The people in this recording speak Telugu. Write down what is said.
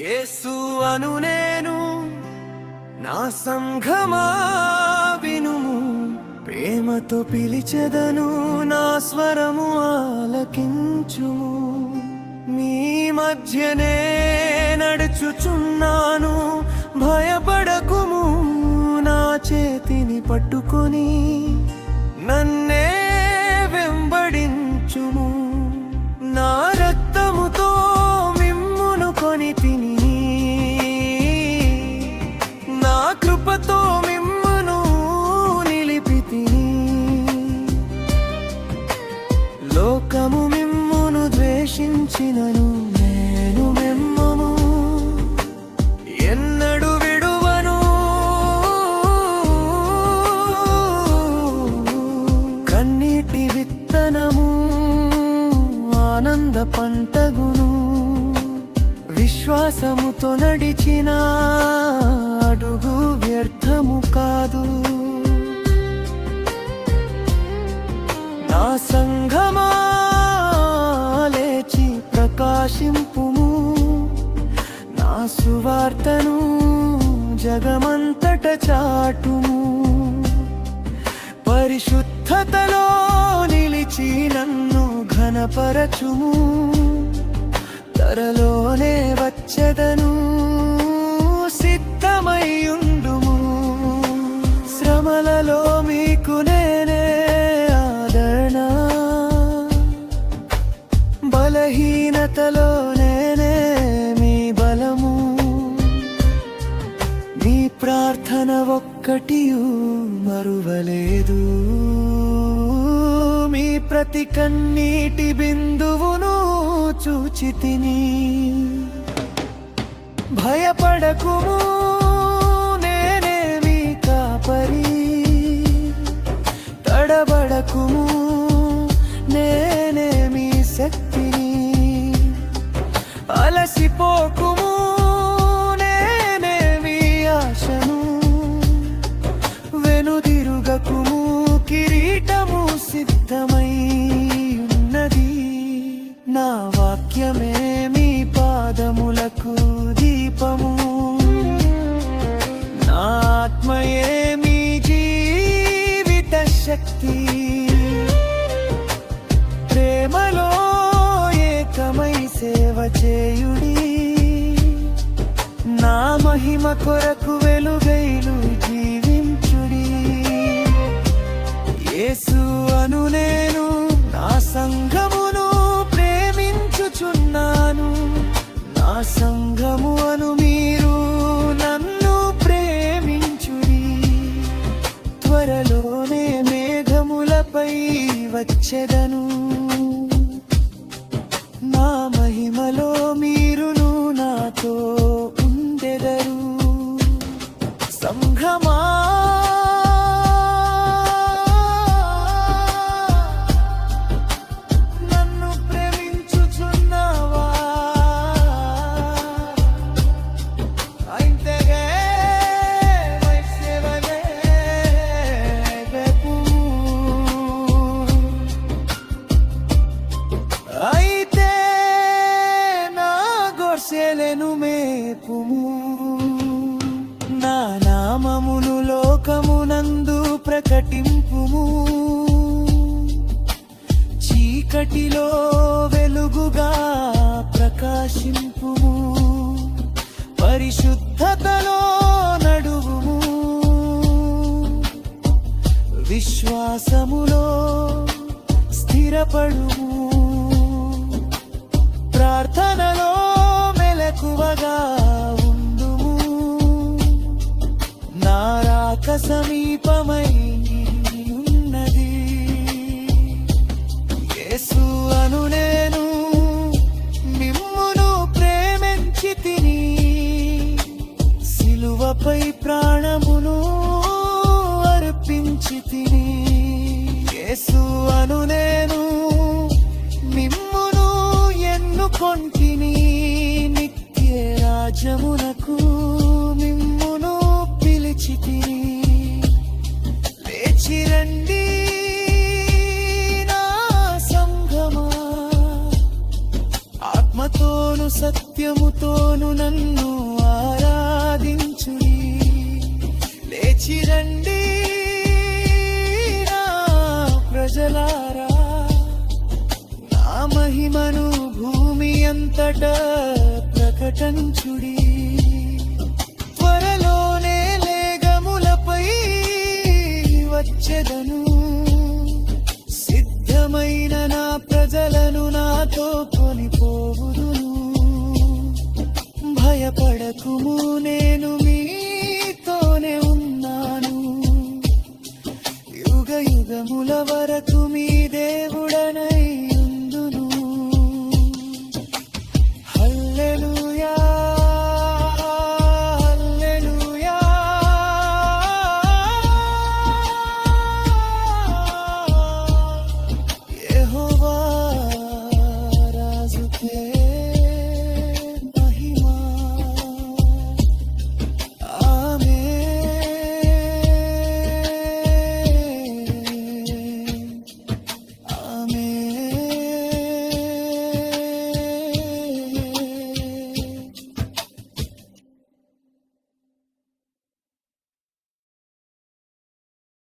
యేసు అను నేను నా సంఘమా వినుము, ప్రేమతో పిలిచెదను నా స్వరము ఆలకించుము. మీ మధ్యనే నడుచుచున్నాను, భయపడకుము. నా చేతిని పట్టుకొని నన్నే వెంబడించుము. నా రక్తముతో మిమ్మును కొని తిని, నా కృపతో మిమ్మును నిలిపి తిని. లోకము మిమ్మును ద్వేషించినను నేను మిమ్మము ఎన్నడు విడువను. కన్నీటి విత్తనము ఆనంద పంటగును, విశ్వాసముతో నడిచిన అడుగు వ్యర్థము కాదు. నా సంఘమా లేచి ప్రకాశింపుము, నా సువార్తను జగమంతట చాటుము. పరిశుద్ధతలో నిలిచి నన్ను ఘనపరచుము. త్వరలోనే వచ్చెదను, సిద్ధమయ్యుండుము. శ్రమలలో మీకు నేనే ఆదరణ, బలహీనతలో నేనే మీ బలము. మీ ప్రార్థన ఒక్కటియు మరువలేదు, మీ ప్రతి కన్నీటి బిందువును చూచితిని. భయపడకుము, నేనే మీ కాపరి. తడబడకుము, నేనే మీ శక్తిని. అలసిపోకుము, నేనే మీ ఆశను. వెనుదిరుగకుము, కిరీటము సిద్ధమై ఉన్నది. నా వాక్యమే మీ పాదములకు దీపము, నా ఆత్మయే మీ జీవిత శక్తి. ప్రేమలో ఏకమై సేవ చేయుడి, నా మహిమ కొరకు వెలుగైలు జీవించుడి. యేసు అను నేను నా సంఘమును ప్రేమించుచున్నాను, నా సంఘము అను మీరు నన్ను ప్రేమించుడి. త్వరలోనే మేఘములపై వచ్చెదను, నా మహిమలో మీరును నాతో ఉండెదరు. సంఘమా నన్ను ప్రేమించుచున్నావా? ainteగే వైసేవలే గెపు. అయితే నా గొర్రెలను మేపుము, నా నామమును లోకమునందు ప్రకటింపుము. చీకటిలో వెలుగుగా ప్రకాశింపుము, పరిశుద్ధతలో నడువుము. విశ్వాసములో స్థిరపడుము, ప్రార్థనలో మెలకువగా ఉండుము. నా రాక సమీపమై ఉన్నది. యేసు అను నేను మిమ్మును ప్రేమించితిని, సిలువపై ప్రాణమును అర్పించితిని. యేసు అను నేను మిమ్మును ఎన్నుకొంటిని, నిత్య రాజ్యమునకు మిమ్మును పిలిచితిని. లేచి రండి నా సంఘమా, సత్యముతోను నన్ను ఆరాధించుడి. లేచి రండి నా ప్రజలారా, నా మహిమను భూమి అంతటా ప్రకటించుడి. త్వరలోనే లేగములపై వచ్చెదను, సిద్ధమైన నా ప్రజలను నాతో కొనిపోవుదును. భయపడకుము, నేను మీతోనే ఉన్నాను, యుగ యుగముల వరకు మీ దేవుడనై ఉందును. హల్లెలూయా, హల్లెలూయా. యెహోవా రాజుకే